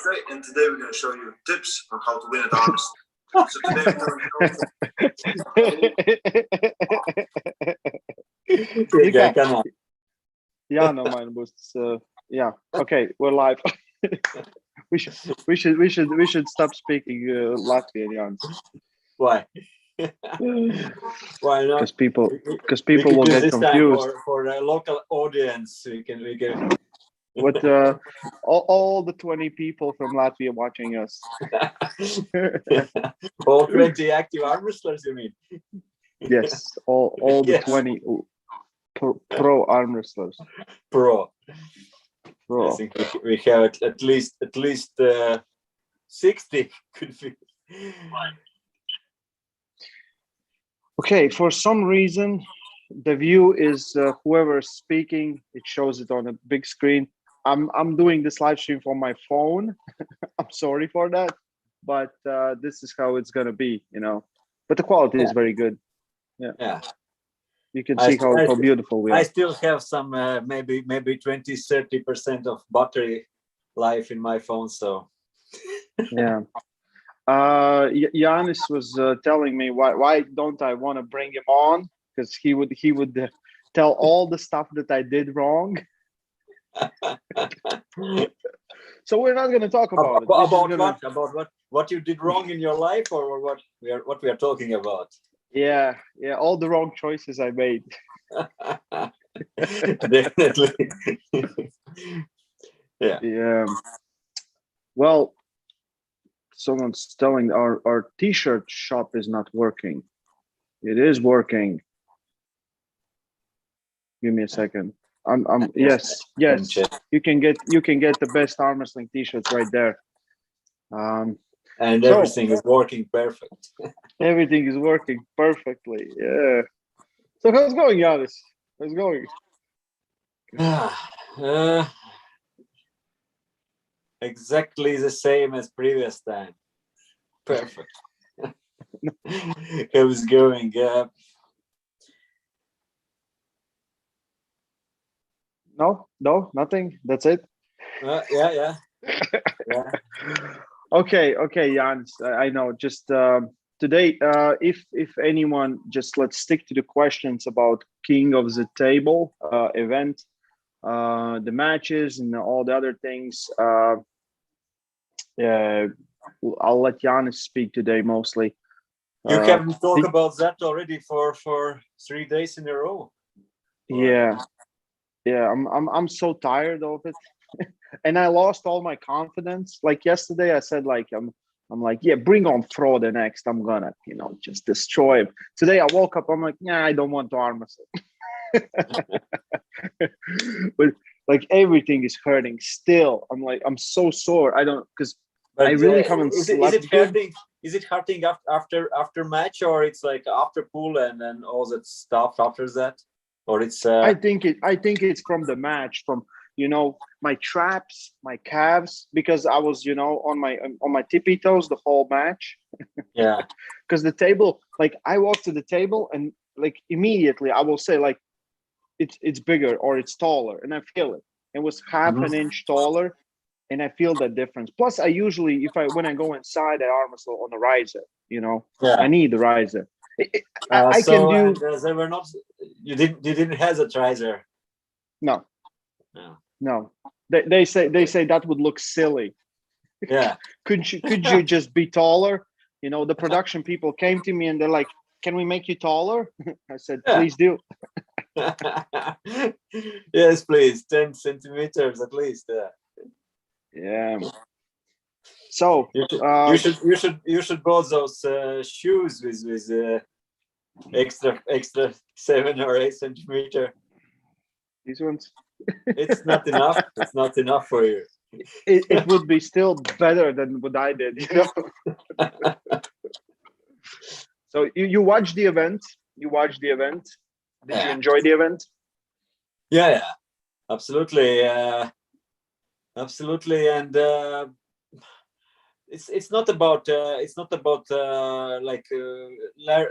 birthday, and today we're going to show you tips on how to win at Armwrestling. So today we're going to show Ja, no, man, yeah. Okay, we're live. we should stop speaking Latvian, Janis. Why? Why not? Because people will get confused. For a local audience, we can. With all the 20 people from Latvia watching us. All 20 active arm wrestlers, you mean? Yes, all the 20 pro arm wrestlers. Pro. I think we have at least 60 could be. Okay, for some reason the view is whoever's speaking, it shows it on a big screen. I'm doing this live stream from my phone. I'm sorry for that, but this is how it's gonna be, you know. But the quality is very good. Yeah. You can see how beautiful we are. I still have some maybe 20-30% of battery life in my phone, so yeah. Janis was telling me why don't I want to bring him on, because he would tell all the stuff that I did wrong. So we're not going to talk about it. About what you did wrong in your life, or what we are talking about. Yeah, all the wrong choices I made. Definitely. Yeah. Well, someone's telling our t-shirt shop is not working. It is working. Give me a second. Yes. You can get the best arm wrestling t-shirts right there. And everything is working perfect. Everything is working perfectly. Yeah. So how's it going, Janis? How's it going? Exactly the same as previous time. Perfect. How's it going? No, nothing. That's it. Yeah. Okay, Janis. I know. Just today, if anyone, just let's stick to the questions about King of the Table event, the matches and all the other things. I'll let Janis speak today mostly. You haven't talked about that already for 3 days in a row. Yeah. I'm so tired of it. And I lost all my confidence. Like yesterday, I said, like, I'm like, yeah, bring on Frode next. I'm gonna, just destroy him. Today, I woke up. I'm like, yeah, I don't want to arm wrestle. But like everything is hurting still. I'm like, I'm so sore. I don't, because I really haven't slept. Is it hurting after match, or it's like after pool and then all that stuff after that, or it's? I think it's from the match, from my traps, my calves, because I was on my tippy toes the whole match. Yeah. Because the table, like I walked to the table and like immediately I will say like it's bigger or it's taller, and I feel it. It was half an inch taller, and I feel that difference. Plus, I usually when I go inside, I arm wrestle on the riser. I need the riser. I can do. They were not. You didn't have a riser. No. They say that would look silly. Yeah. Could you just be taller? The production people came to me and they're like, "Can we make you taller?" I said, "Please do." Yes, please. 10 centimeters at least. Yeah. So you should buy those shoes with extra 7 or 8 centimeter. These ones. It's not enough. It's not enough for you. It would be still better than what I did. So you watched the event. Did you enjoy the event? Yeah, absolutely, and it's not about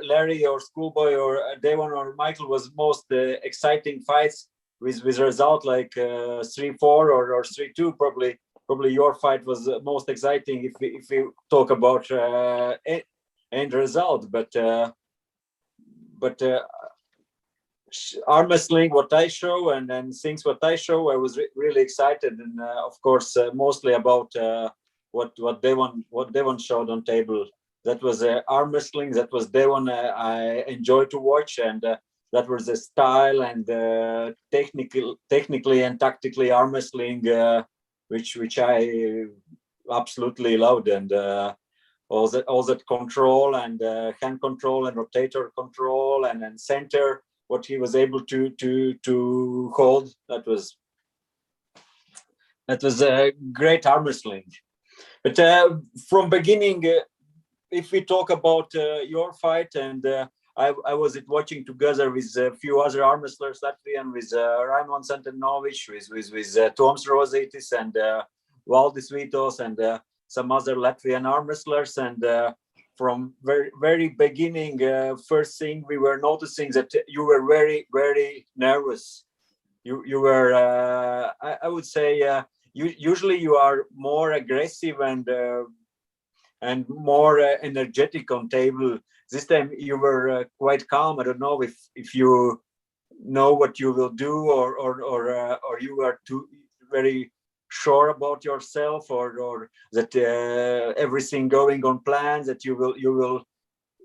Larry or Schoolboy or Devon or Michael was most exciting fights with result like 3-4 or 3-2 probably. probably your fight was most exciting if we talk about end result. But arm wrestling, what I show, and things what I show, I was really excited, and of course mostly about what Devon showed on table. That was arm wrestling. That was Devon. I enjoyed to watch, and that was the style and technically and tactically arm wrestling, which I absolutely loved, and all that control and hand control and rotator control and center, what he was able to hold. That was a great arm wrestling. But from beginning, if we talk about your fight, and I was watching together with a few other arm wrestlers, Latvian, with Raimon Santanovic, with Toms Rosaitis and Valdis Vitos, and some other Latvian arm wrestlers. And from very beginning, first thing we were noticing that you were very, very nervous. You were, I would say, usually you are more aggressive and more energetic on table. This time you were quite calm. I don't know if you know what you will do, or you are too very sure about yourself, or that everything going on plan, that you will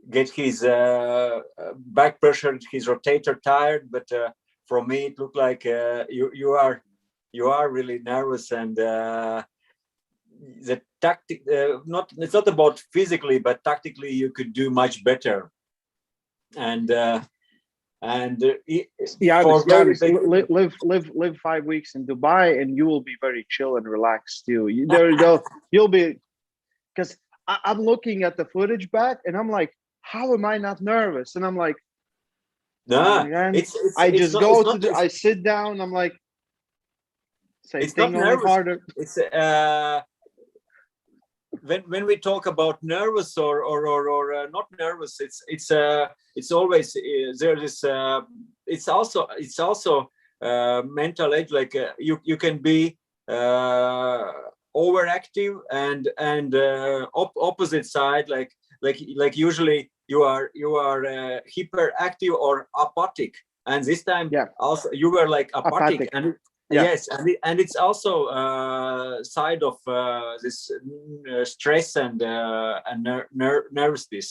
get his back pressure, his rotator tired. But for me, it looked like you are really nervous, and the tactic, it's not about physically, but tactically you could do much better. And Janis, live 5 weeks in Dubai, and you will be very chill and relaxed too. You'll be, because I'm looking at the footage back, and I'm like, how am I not nervous? And I'm like, I sit down, I'm like, same it's thing, not only nervous. harder. It's when we talk about nervous or not nervous, it's always there is it's also mental age. Like you can be overactive and opposite side, like usually you are hyperactive or apathic, and this time also you were like apathic. And yes, and it's also side of this stress and nervousness.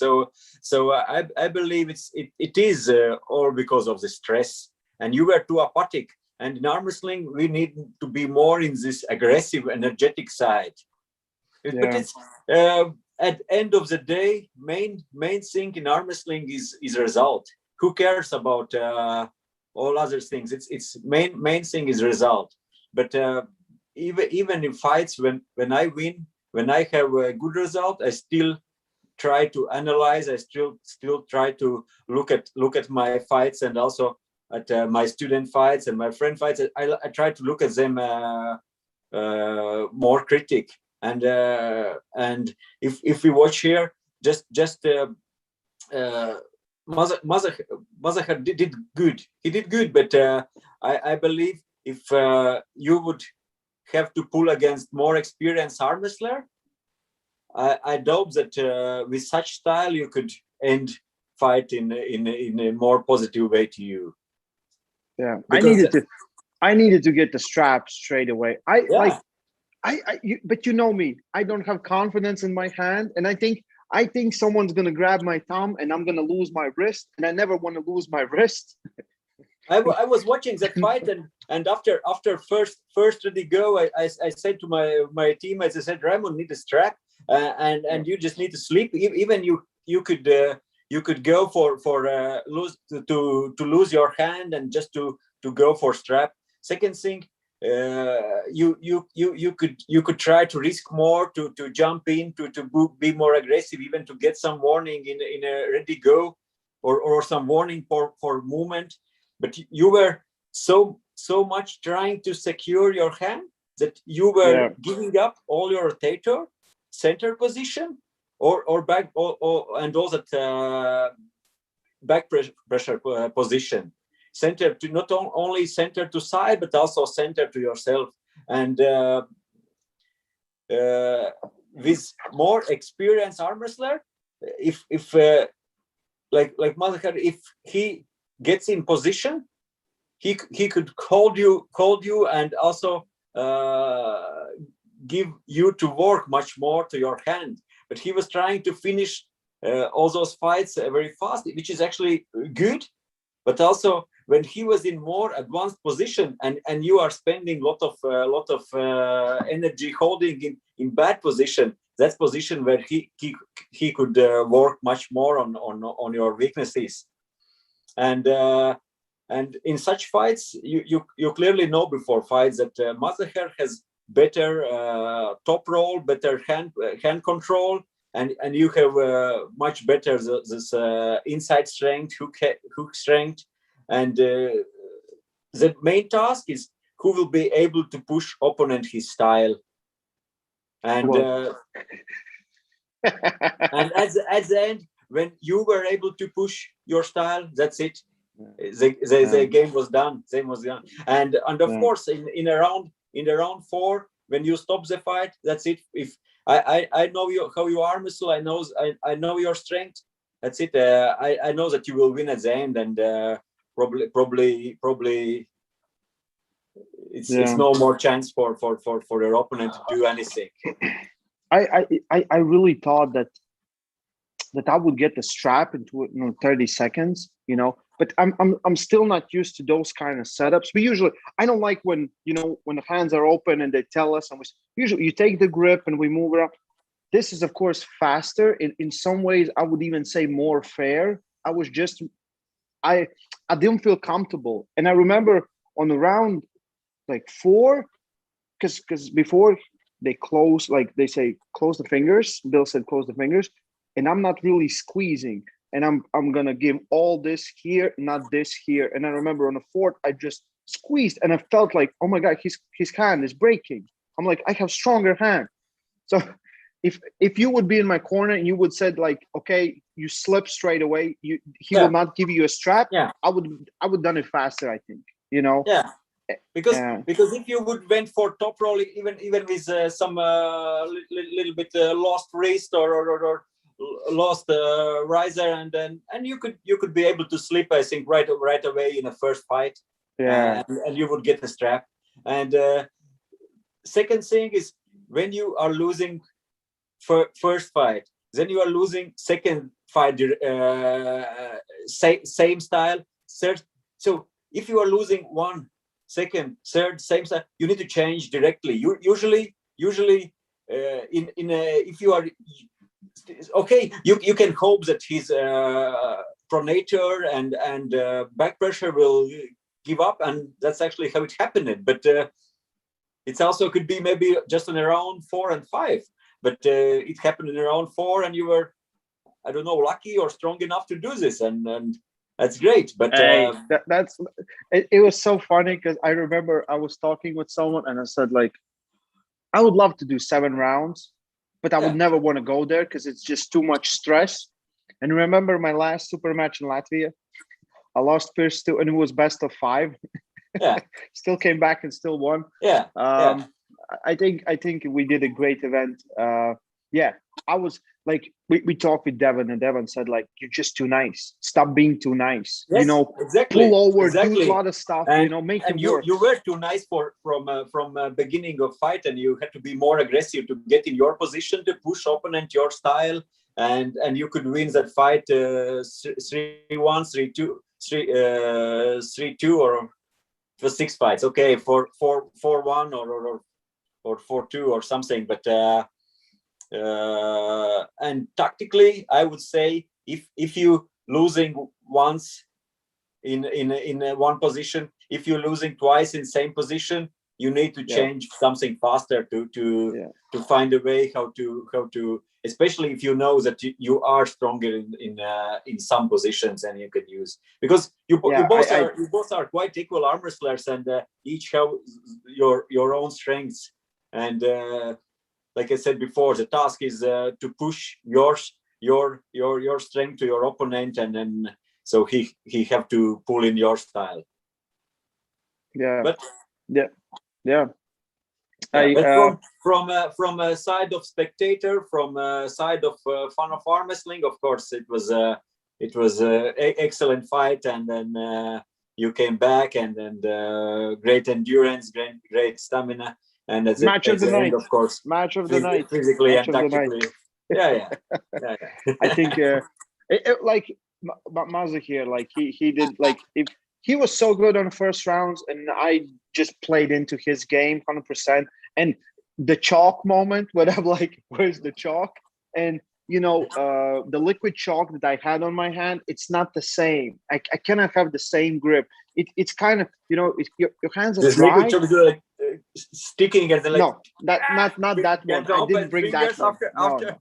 So I believe it is all because of the stress, and you were too apathic. And in arm wrestling, we need to be more in this aggressive, energetic side. But it's at end of the day, main thing in arm wrestling is result. Who cares about all other things? It's main thing is result. But even in fights, when I win, when I have a good result, I still try to analyze. I still try to look at my fights, and also at my student fights and my friend fights. I try to look at them more critic. And if we watch here, just Mazahar did good. He did good, but I believe if you would have to pull against more experienced arm wrestler, I doubt that with such style you could end fight in a more positive way to you. Yeah, because I needed to get the strap straight away. But you know me, I don't have confidence in my hand, and I think someone's gonna grab my thumb and I'm gonna lose my wrist, and I never want to lose my wrist. I was watching that fight, and after first ready go, I said to my teammates, I said, Raimon need a strap, and you just need to sleep. Even you could go for lose your hand and just to go for strap. Second thing, you could try to risk more, to jump in, to be more aggressive, even to get some warning in a ready go, or some warning for movement. But you were so much trying to secure your hand that you were giving up all your rotator, center position, or back, and all that back pressure position. Center to not only center to side, but also center to yourself. And with more experienced arm wrestler, if like Mazahar, if he gets in position, he could hold you and also give you to work much more to your hand. But he was trying to finish all those fights very fast, which is actually good. But also when he was in more advanced position and you are spending lot of energy holding in bad position, that's position where he could work much more on your weaknesses. And in such fights, you clearly know before fights that Mazahar has better top roll, better hand control, and you have much better this inside strength, hook strength, and the main task is who will be able to push opponent his style. And and at the end, when you were able to push your style, that's it. The game was done. And of course, in the round 4, when you stop the fight, that's it. If I know how you are, Musul, I know your strength. That's it. I know that you will win at the end, and probably it's no more chance for your opponent to do anything. I really thought that I would get the strap into 30 seconds, but I'm still not used to those kind of setups. I don't like when the hands are open and they tell us, and usually you take the grip and we move around. This is of course faster. In some ways, I would even say more fair. I didn't feel comfortable. And I remember on the round like 4, because before they close, like they say, close the fingers. Bill said, close the fingers. And I'm not really squeezing. And I'm going to give all this here, not this here. And I remember on the 4th, I just squeezed and I felt like, oh my God, his hand is breaking. I'm like, I have stronger hand. So if you would be in my corner and you would said like, okay, you slip straight away, he will not give you a strap. Yeah. I would done it faster, I think, Yeah. Because if you would went for top roll, even with some little bit lost wrist or lost riser, and you could be able to slip, I think, right away in the first fight. Yeah. And you would get the strap. And second thing is when you are losing first fight, then you are losing second fight, same style, third. So if you are losing 1, second, third, same style, you need to change directly. Usually, if you are okay, you can hope that his pronator and back pressure will give up, and that's actually how it happened. But it also could be maybe just in around 4 and 5. But it happened in around 4, and you were, I don't know, lucky or strong enough to do this, and that's great. But it was so funny because I remember I was talking with someone and I said like, I would love to do 7 rounds, but I would never want to go there because it's just too much stress. And remember my last super match in Latvia, I lost Pierce too, and it was best of 5. Yeah, still came back and still won. Yeah, I think we did a great event. I was like, we talked with Devon, and Devon said like, you're just too nice. Stop being too nice. Yes, exactly. Pull over, do a lot of stuff. Make it work. You were too nice from beginning of fight, and you had to be more aggressive to get in your position to push opponent your style, and you could win that fight 3-1, 3-2, 3-2, or for 6 fights. Okay, 4-1 or 4-2 or something, but. And tactically, I would say if you losing once in one position, if you're losing twice in same position, you need to change something faster to find a way how to, especially if you know that you are stronger in some positions and you can use, because you both are quite equal arm wrestlers, and each have your own strengths. And like I said before, the task is to push your strength to your opponent, and then so he have to pull in your style. Yeah. But Yeah, but I from a side of spectator, from a side of fan of arm wrestling, of course, it was excellent fight, and then you came back, and then great endurance, great stamina, and at match of the the end, night. of course, Match of the night. physically Match and of the night. tactically. Yeah. I think like Maza here, like he did, like if he was so good on the first rounds, and I just played into his game 100%. And the chalk moment where I'm like, where's the chalk? And the liquid chalk that I had on my hand, it's not the same. I cannot have the same grip. It's kind of, your hands are This dry. liquid chocolate, like sticking at the like. No, not that one. I didn't bring that one. After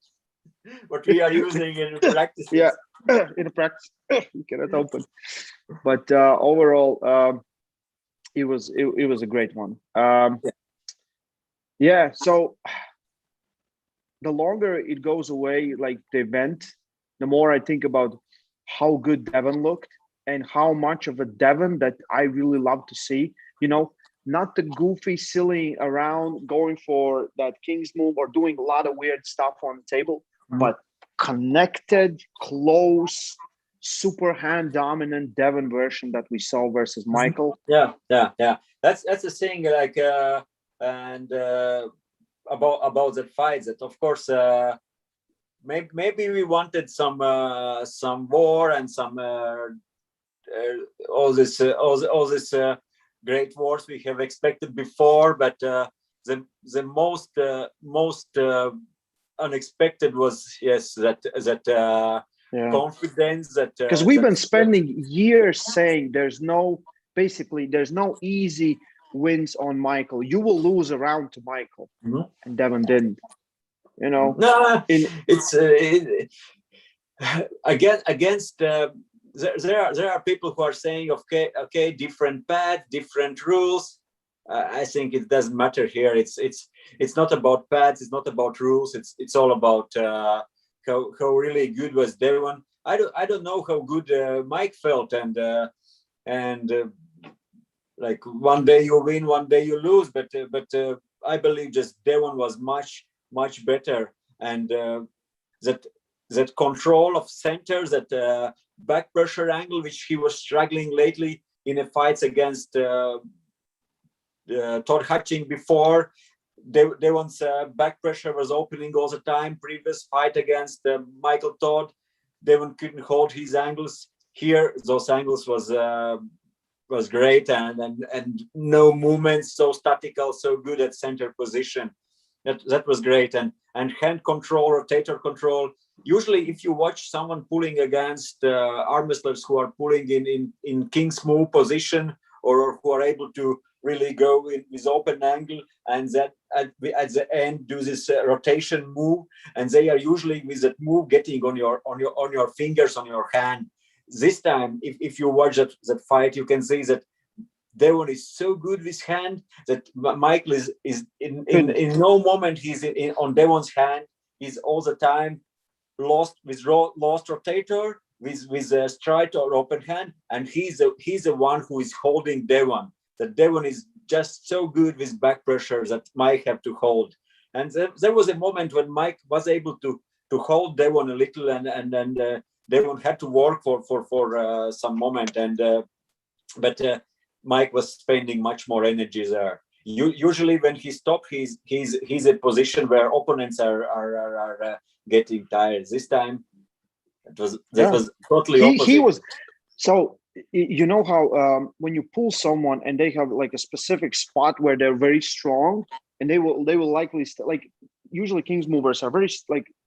what we are using in practice. Yeah, in a practice you cannot open. But overall, it was a great one. Yeah. So the longer it goes away, like the event, the more I think about how good Devon looked, and how much of a Devon that I really love to see. Not the goofy, silly around, going for that King's move or doing a lot of weird stuff on the table, but connected, close, super hand dominant Devon version that we saw versus Michael. Yeah. That's the thing. Like and about the fights, that of course maybe we wanted some war and some all this great wars we have expected before, but the most unexpected was that confidence, that because we've been spending years saying there's no easy wins on Michael. You will lose a round to Michael, and Devon didn't. No, it's against. There are people who are saying, okay, different paths, different rules. I think it doesn't matter here. It's not about paths. It's not about rules. It's all about how really good was Devon. I don't know how good Mike felt, and like one day you win, one day you lose. But I believe just Devon was much better, and that control of center, that back pressure angle, which he was struggling lately in the fights against Todd Hutching before. Devon's back pressure was opening all the time. Previous fight against Michael Todd, Devon couldn't hold his angles. Here, those angles was great, and no movements, so statical, so good at center position. That was great, and hand control, rotator control. Usually, if you watch someone pulling against arm wrestlers who are pulling in King's move position, or who are able to really go in with open angle, and that at the end do this rotation move, and they are usually with that move getting on your fingers, on your hand. This time, if you watch that fight, you can see that Devon is so good with hand that Michael is in no moment he's on Devon's hand. He's all the time lost rotator, with a straight or open hand, and he's the one who is holding Devon. That Devon is just so good with back pressure that Mike have to hold. And there was a moment when Mike was able to hold Devon a little, and Devon had to work for some moment, but Mike was spending much more energy there. Usually when he stopped, he's a position where opponents are getting tired. This time was totally opposite. He was. So you know how when you pull someone and they have like a specific spot where they're very strong, and they will likely like usually King's movers are very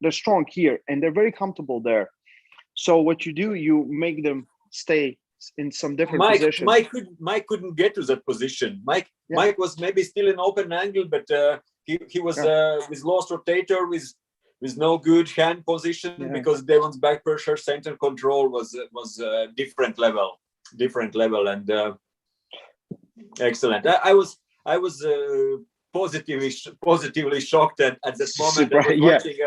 they're strong here and they're very comfortable there. So what you do, you make them stay in some different position. Mike couldn't get to that position. Mike was maybe still in open angle, but he was with lost rotator, with no good hand position, because Devon's back pressure, center control was different level, and excellent. I was positively shocked at that moment. I was watching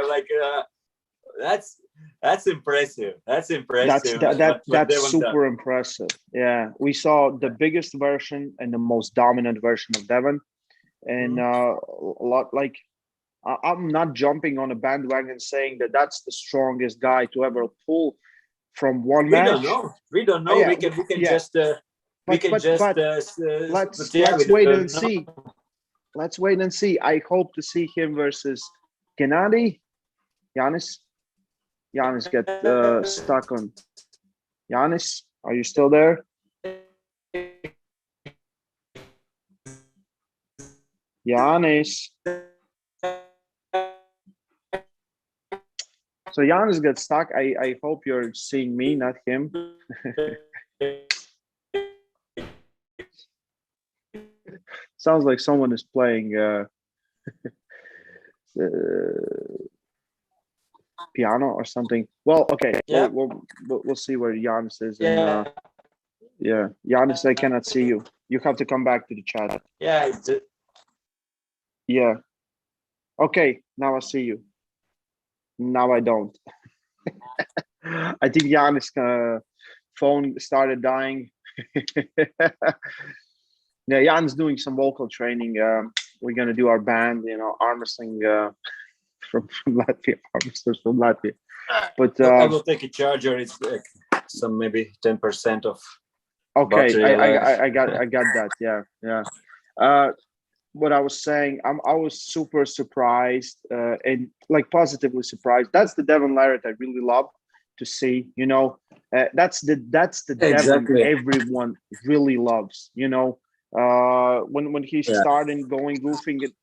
that's impressive. That's impressive. That's super impressive. Yeah, we saw the biggest version and the most dominant version of Devon. and a lot like I'm not jumping on a bandwagon saying that that's the strongest guy to ever pull from one We don't match. know. We don't know. Yeah, We can yeah. just we can just But let's yeah, we wait don't and know. see. Let's wait and see. I hope to see him versus Gennady. Janis. Janis get stuck on. Janis, are you still there? Janis. So Janis gets stuck. I hope you're seeing me, not him. Sounds like someone is playing piano or something. Well, okay. Yeah. We'll see where Janis is. Yeah. And yeah, Janis, I cannot see you. You have to come back to the chat. Yeah. Yeah. Okay, now I see you. Now I don't. I think Janis' phone started dying. Yeah, Jan's doing some vocal training. We're gonna do our band, arm wrestling from Latvia, arm wrestlers from Latvia. But I will take a charger. It's some maybe 10% of. Okay, battery I got that. Yeah. What I was saying, I was super surprised and like positively surprised. That's the Devon Larratt I really love to see. That's the Exactly. Devon everyone really loves. When he's starting going goofing, that's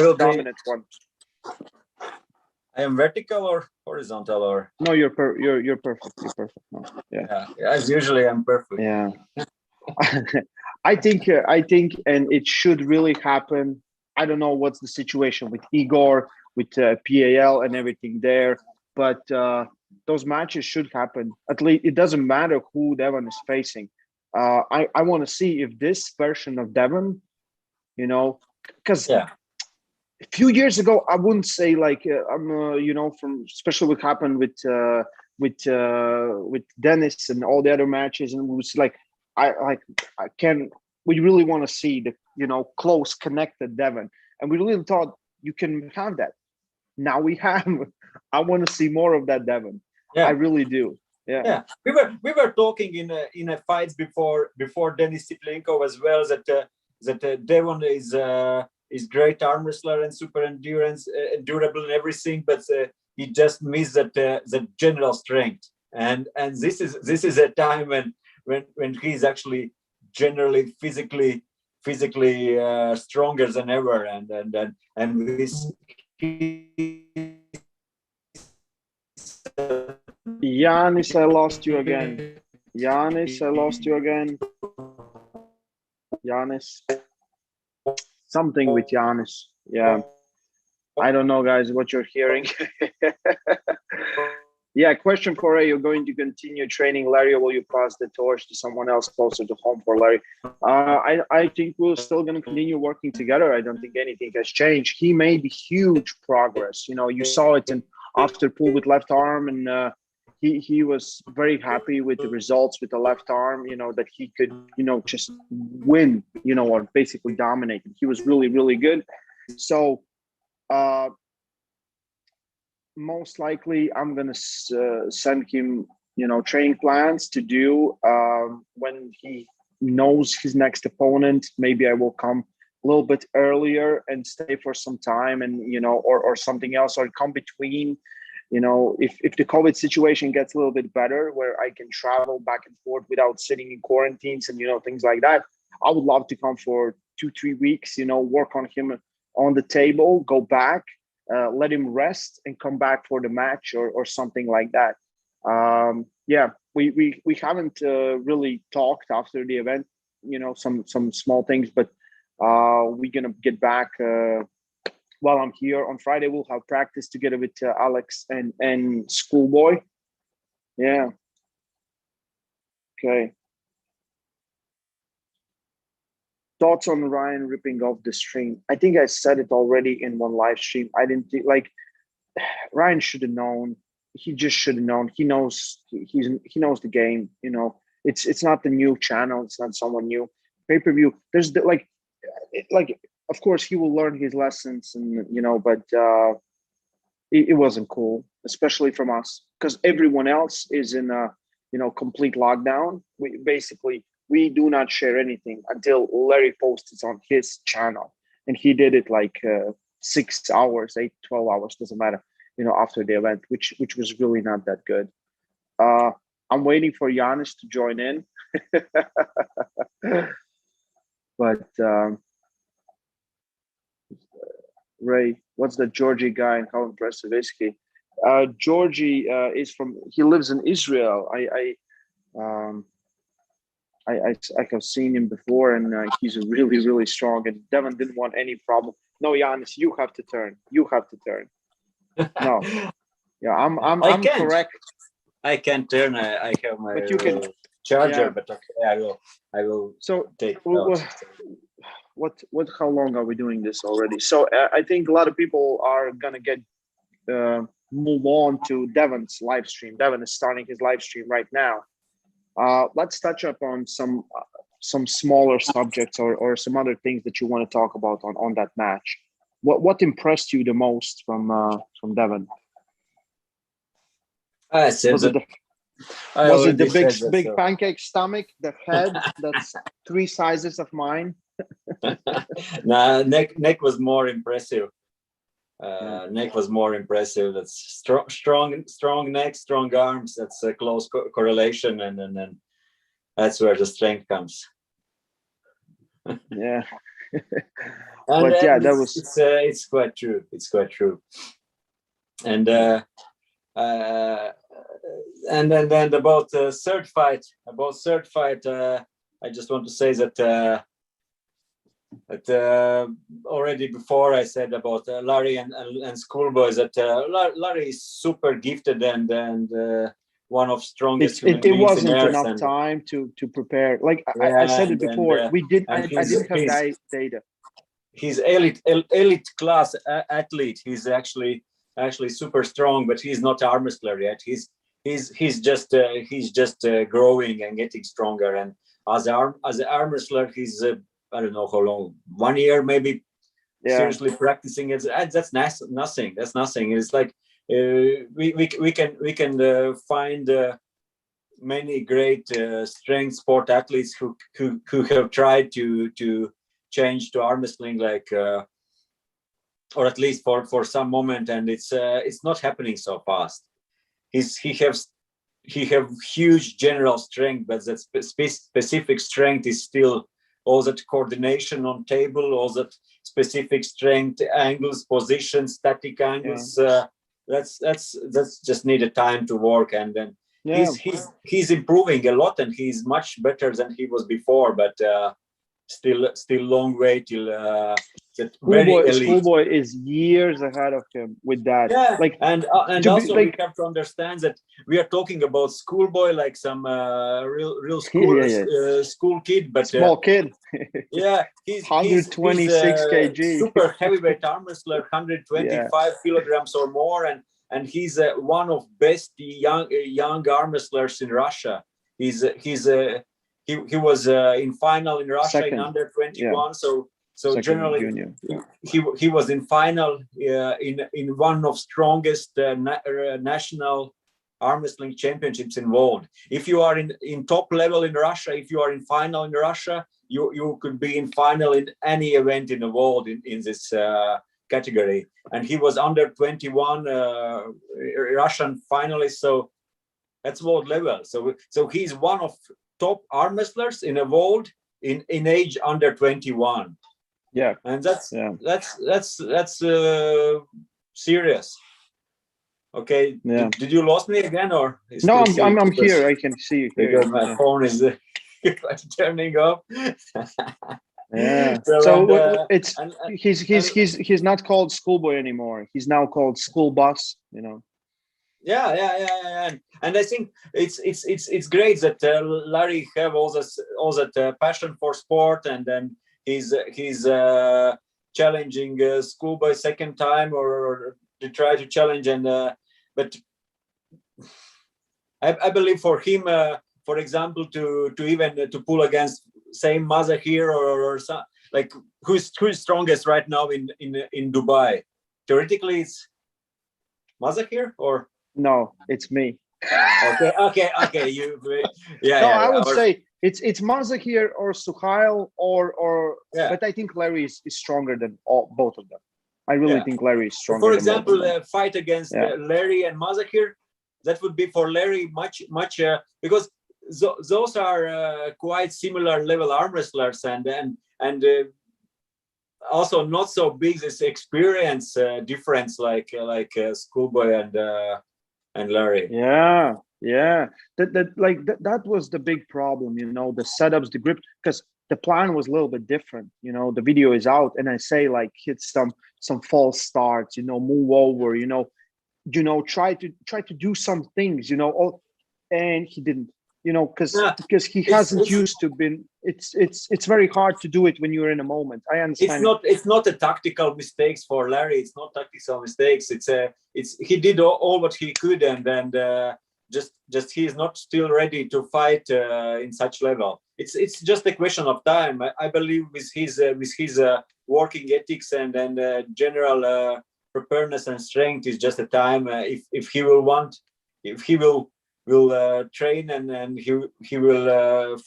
the dominant one. I am vertical or horizontal or no, you're perfect. You're perfect. No, yeah. As usually, I'm perfect. Yeah. I think, and it should really happen. I don't know what's the situation with Igor, with PAL and everything there, but those matches should happen. At least it doesn't matter who Devon is facing. I want to see if this version of Devon, because a few years ago, I wouldn't say like I'm, from especially what happened with Dennis and all the other matches, and it was like we really want to see the close connected Devon, and we really thought you can have that. Now we have. I want to see more of that Devon. Yeah, I really do. Yeah. We were talking in a fights before Denis Siplenko as well that Devon is great arm wrestler and super endurance, durable and everything, but he just missed that general strength. And this is a time when he's actually generally physically stronger than ever, and this. Janis, I lost you again. Janis, I lost you again. Janis. Something with Janis. Yeah. I don't know, guys, what you're hearing. Yeah, question for Ray. You're going to continue training Larry, or will you pass the torch to someone else closer to home for Larry? I think we're still going to continue working together. I don't think anything has changed. He made huge progress. You saw it in after pull with left arm, and he was very happy with the results with the left arm, that he could, just win, or basically dominate. He was really, really good. So, most likely I'm going to send him, training plans to do when he knows his next opponent. Maybe I will come a little bit earlier and stay for some time and, or something else, or come between, if the COVID situation gets a little bit better where I can travel back and forth without sitting in quarantines and, things like that. I would love to come for 2-3 weeks, work on him on the table, go back, let him rest and come back for the match or something like that. We haven't really talked after the event, some small things, but we're gonna get back while I'm here. On Friday we'll have practice together with Alex and Schoolboy. Yeah. Okay. Thoughts on Ryan ripping off the stream? I think I said it already in one live stream. I didn't think Ryan should have known. He just should have known. He knows he knows the game. It's not the new channel. It's not someone new. Pay-per-view. There's of course, he will learn his lessons, and but it wasn't cool, especially from us, because everyone else is in a complete lockdown. We do not share anything until Larry posts it on his channel, and he did it like 6 hours, 8, 12 hours, doesn't matter, after the event, which was really not that good. I'm waiting for Janis to join in. But Ray, what's the Georgie guy and how impressive is he? Georgie he lives in Israel. I have seen him before, and he's really, really strong. And Devon didn't want any problem. No, Janis, you have to turn. You have to turn. No, yeah, I'm correct. I can turn. I have my But you can, charger, yeah. but okay, I will. So take notes. How long are we doing this already? So I think a lot of people are gonna get move on to Devon's live stream. Devon is starting his live stream right now. Let's touch up on some smaller subjects or some other things that you want to talk about on that match. What impressed you the most from Devon? I said Was it the big pancake stomach, the head that's 3 sizes of mine? Nah, neck was more impressive. Neck was more impressive. That's strong neck, strong arms. That's a close correlation, and then that's where the strength comes. Yeah. And But yeah, that was. It's quite true. It's quite true. And then about third fight. I just want to say that already before I said about Larry and Schoolboy, that Larry is super gifted and one of strongest human beings. It wasn't in enough time to prepare. Like I said it before, I didn't have data. He's elite class athlete. He's actually super strong, but he's not arm wrestler yet. He's just growing and getting stronger. And as an arm wrestler, he's I don't know how long, 1 year maybe. Yeah. Seriously practicing it. That's nothing. That's nothing. It's like we can find many great strength sport athletes who have tried to change to arm wrestling, like or at least for some moment, and it's not happening so fast. He have huge general strength, but that specific strength is still all that coordination on table, all that specific strength, angles, positions, static angles. Yeah. That's just needed time to work, and then he's improving a lot, and he's much better than he was before. But still long way till Schoolboy is years ahead of him with that. Yeah, like and also we have to understand that we are talking about Schoolboy like some real school school kid, but small kid. Yeah, he's 126 kg, super heavyweight arm wrestler, 125 kilograms or more, and he's one of best young arm wrestlers in Russia. He was in final in Russia in under 21. So second generally junior. He was in final in one of strongest national arm wrestling championships involved. If you are in top level in Russia, if you are in final in Russia, you could be in final in any event in the world in this category. And he was under 21 Russian finalist, so that's world level. So he's one of top arm wrestlers in the world in age under 21. Yeah, and that's serious. Okay. Yeah. Did you lost me again, or no? I'm here. I can see you here. Because my phone is turning off. Yeah. He's not called Schoolboy anymore. He's now called School Bus. Yeah. And I think it's great that Larry have all that passion for sport, and then he's challenging Schoolboy second time, or to try to challenge, and but I believe for him, for example, to even to pull against same mother here or some, like who's strongest right now in Dubai? Theoretically, it's Mazahir or No, it's me. okay. You, yeah, No, yeah. I would Or- say it's Mazahir or Sukhail or Yeah. but I think Larry is stronger than both of them. I really Yeah. think Larry is stronger. For than both of example, them. a fight against Yeah. Larry and Mazahir, that would be for Larry much because those are quite similar level arm wrestlers and also not so big this experience difference like Schoolboy and Larry. Yeah, yeah. That was the big problem, you know, the setups, the grip, because the plan was a little bit different. You know, the video is out, and I say like hit some false starts, you know, move over, you know, try to do some things, you know. And he didn't, you know, because he hasn't used to been. It's very hard to do it when you're in a moment. I understand. It's not a tactical mistakes for Larry. It's not tactical mistakes. It's he did all what he could, and just he is not still ready to fight in such level. It's just a question of time. I believe with his working ethics and general preparedness and strength is just a time. If he will train and he will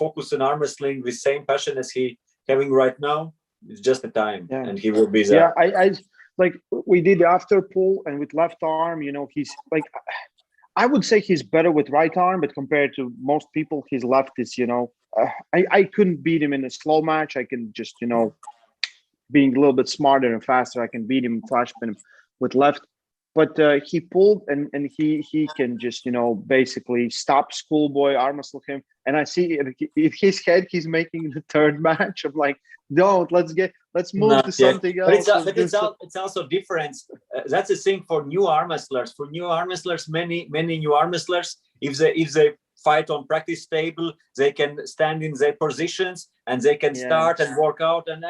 focus on arm wrestling with same passion as he having right now, it's just a time, and he will be there. Yeah, I like we did after pull and with left arm, you know, he's like, I would say he's better with right arm, but compared to most people, his left is, you know, I couldn't beat him in a slow match. I can just, you know, being a little bit smarter and faster, I can beat him, flash pin him with left. But he pulled and he can just, you know, basically stop Schoolboy, arm wrestle him. And I see in his head, he's making the third match. I'm like, don't, let's move to something else. But it's also different. That's the thing for new arm wrestlers. For new arm wrestlers, many new arm wrestlers, if they fight on practice table, they can stand in their positions and they can start and work out and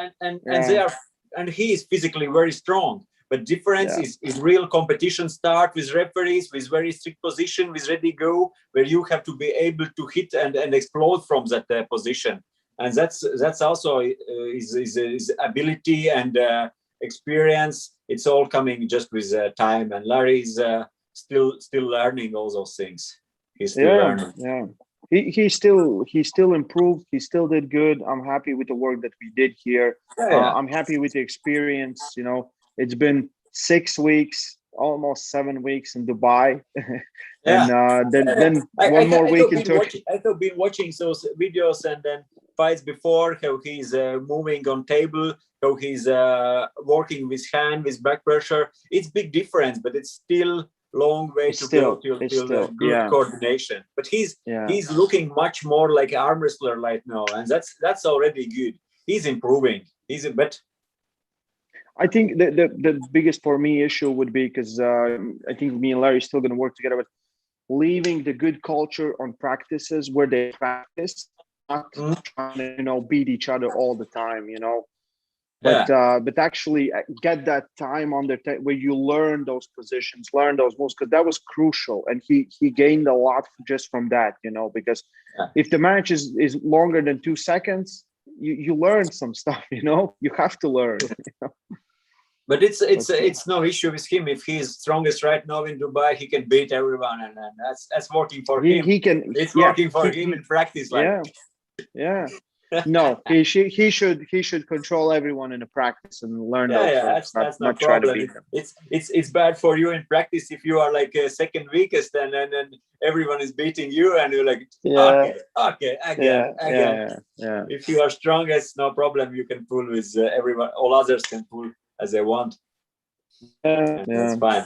they are, and he is physically very strong. But difference is real competition start with referees, with very strict position, with ready go, where you have to be able to hit and explode from that position. And that's also his ability and experience. It's all coming just with time. And Larry is still learning all those things. He's still learning. Yeah. He still improved. He still did good. I'm happy with the work that we did here. I'm happy with the experience. You know, it's been 6 weeks, almost 7 weeks in Dubai, and then one more week in Turkey. I've been watching those videos and then fights before, how he's moving on table, how he's working with hand, with back pressure. It's big difference, but it's still long way to go till good coordination. But he's looking much more like an arm wrestler right now, and that's already good. He's improving. But I think the biggest for me issue would be because I think me and Larry are still going to work together, but leaving the good culture on practices where they practice, not trying to, you know, beat each other all the time, you know. But actually get that time on where you learn those positions, learn those moves, because that was crucial, and he gained a lot just from that, you know. Because if the match is longer than 2 seconds, you learn some stuff, you know. You have to learn. You know? But it's no issue with him. If he's strongest right now in Dubai, he can beat everyone, and that's working for him. It's working for him in practice. Yeah. No, he should control everyone in the practice and learn those. That's no not try to problem. beat them. It's bad for you in practice if you are like second weakest and everyone is beating you and you're like okay again. Yeah. If you are strongest, no problem. You can pull with everyone. All others can pull as they want. That's fine.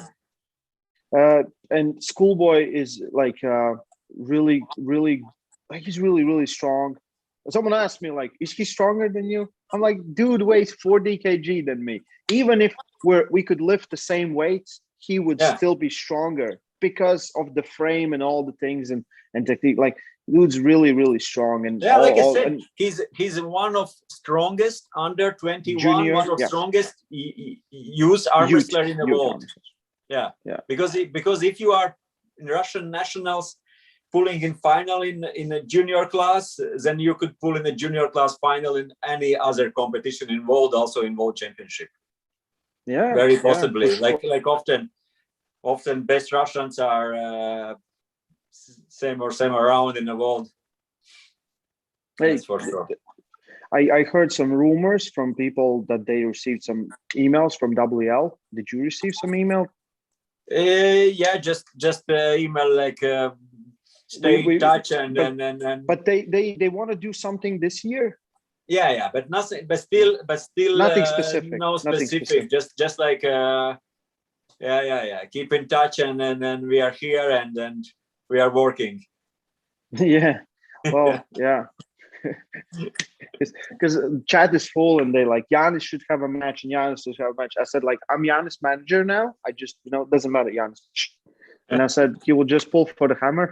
And Schoolboy is like really, like he's really strong. Someone asked me, like, is he stronger than you? I'm like, dude weighs 40 kg than me. Even if we could lift the same weights, he would still be stronger because of the frame and all the things and technique. Like, dude's really strong. And like I said, he's one of strongest under 21, junior, one of strongest youth arm wrestler in the world. Yeah. Because if you are Russian nationals, pulling in final in a junior class, then you could pull in a junior class final in any other competition involved, also in World Championship. Yeah, Very yeah, possibly. for sure. Like often best Russians are same around in the world. Hey, That's for sure. I heard some rumors from people that they received some emails from WL. Did you receive some email? Yeah, just email like stay in touch and. But they want to do something this year. Yeah, but nothing, but still Nothing specific. no Nothing specific. Just like yeah. Keep in touch and we are here and we are working. Yeah. Well, yeah. Because chat is full and they like Janis should have a match and Janis should have a match. I said like I'm Janis manager now. I just it doesn't matter Janis. And I said he will just pull for the hammer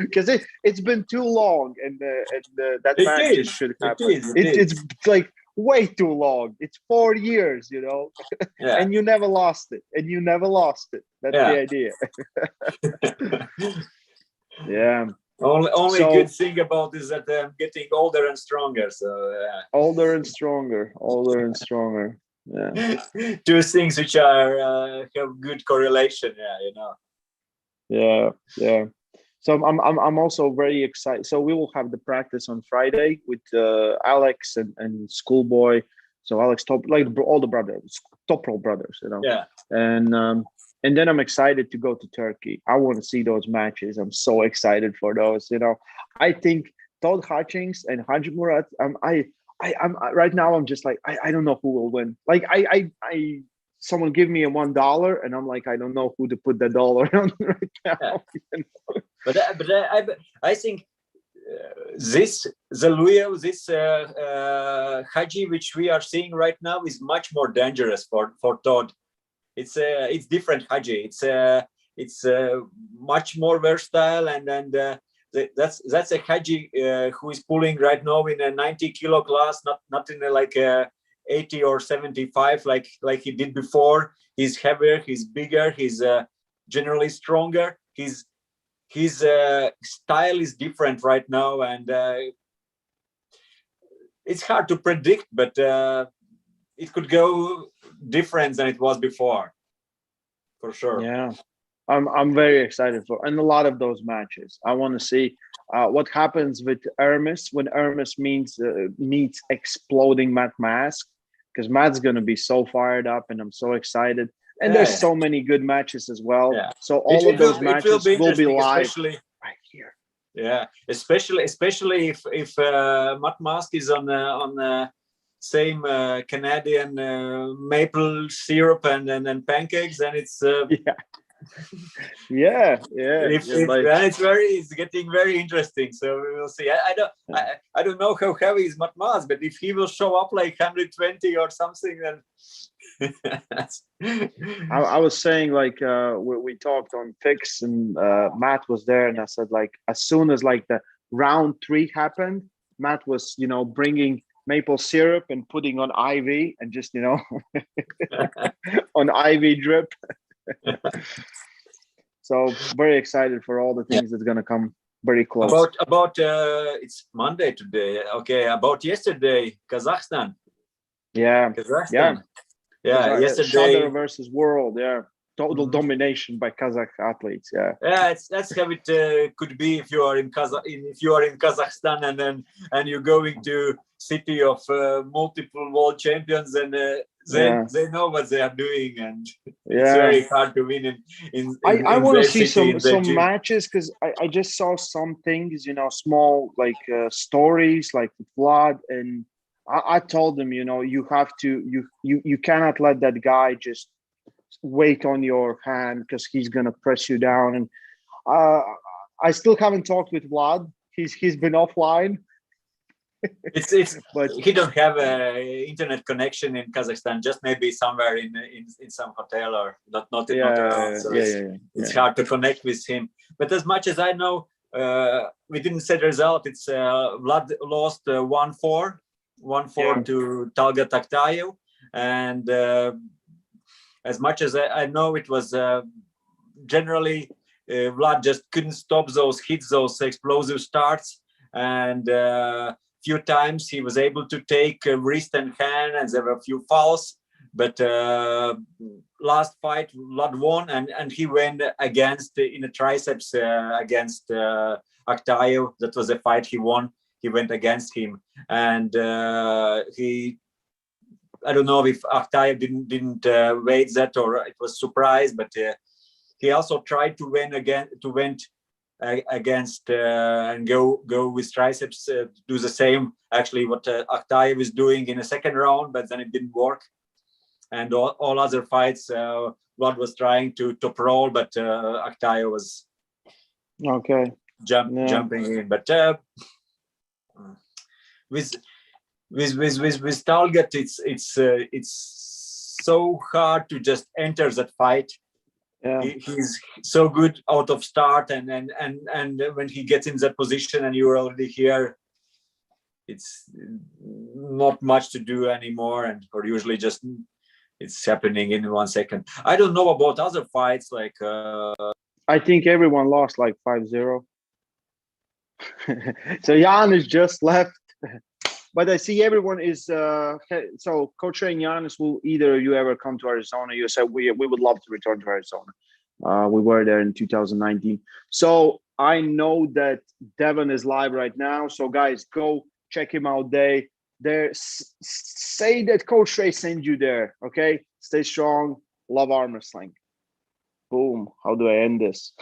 because it's been too long and that It match is. should It happen. is. It's like way too long. It's 4 years, Yeah. and you never lost it. That's the idea. Yeah. Only So- good thing about is that I'm getting older and stronger. So Older and stronger. Yeah. two things which are have good correlation. Yeah. So I'm also very excited. So we will have the practice on Friday with Alex and Schoolboy. So Alex top like all the brothers, top pro brothers, Yeah. And then I'm excited to go to Turkey. I want to see those matches. I'm so excited for those. I think Todd Hutchings and Haji Murat. I'm right now. I'm just like I don't know who will win. Like I someone give me a $1 and I'm like I don't know who to put the dollar on right now. Yeah. But I think this Haji which we are seeing right now is much more dangerous for Todd. It's different Haji. It's much more versatile and that's a Haji who is pulling right now in a 90 kilo class, not in a 80 or 75 like he did before. He's heavier, he's bigger, he's generally stronger. His style is different right now, and it's hard to predict, but it could go different than it was before, for sure. Yeah, I'm very excited for and a lot of those matches. I want to see what happens with Hermes when Hermes meets exploding Matt Mask, because Matt's gonna be so fired up, and I'm so excited. And there's so many good matches as well. Yeah. So all of those matches will be live especially right here. Yeah, especially if Matt Mask is on the same Canadian maple syrup and pancakes, then it's yeah. It's getting very interesting. So we will see. I don't know how heavy is Matt Mask, but if he will show up like 120 or something, then. I was saying like we talked on Fix and Matt was there, and I said like as soon as like the round 3 happened, Matt was bringing maple syrup and putting on IV and just on IV drip. So very excited for all the things that's gonna come very close. About it's Monday today. Okay, about yesterday, Kazakhstan. Yeah. Yesterday Shudder versus World. Total domination by Kazakh athletes. That's how it could be if you are in Kazakhstan and you're going to city of multiple world champions, and they know what they are doing, and it's very hard to win in I want to see some gym. matches, because I just saw some things, small like stories like with Vlad, and I told them, you have to, you cannot let that guy just wait on your hand, because he's gonna press you down. And I still haven't talked with Vlad. He's been offline. But he don't have a internet connection in Kazakhstan. Just maybe somewhere in some hotel or not around. So it's hard to connect with him. But as much as I know, we didn't say the result. It's Vlad lost 1-4 to Talga Taktayev, and as much as I know, it was generally Vlad just couldn't stop those hits, those explosive starts, and few times he was able to take wrist and hand, and there were a few fouls. But last fight, Vlad won, and he went against in a triceps against Akhtayev. That was a fight he won. He went against him, and he. I don't know if Akhtayev didn't wait that, or it was surprise, but he also tried to win again, against and go with triceps, do the same. Actually, what Akhtayev is doing in a second round, but then it didn't work. And all other fights, Vlad was trying to top roll, but Akhtayev was jumping in. But with Talgat, it's so hard to just enter that fight. Yeah. He's so good out of start, and when he gets in that position and you're already here, it's not much to do anymore, or usually just it's happening in 1 second. I don't know about other fights like. I think everyone lost like 5-0. So Janis just left. But I see everyone is so Coach and Janis, will either you ever come to Arizona? You said we would love to return to Arizona. We were there in 2019. So I know that Devon is live right now. So guys, go check him out there. Say that Coach Ray sent you there. Okay, stay strong. Love arm wrestling. Boom. How do I end this?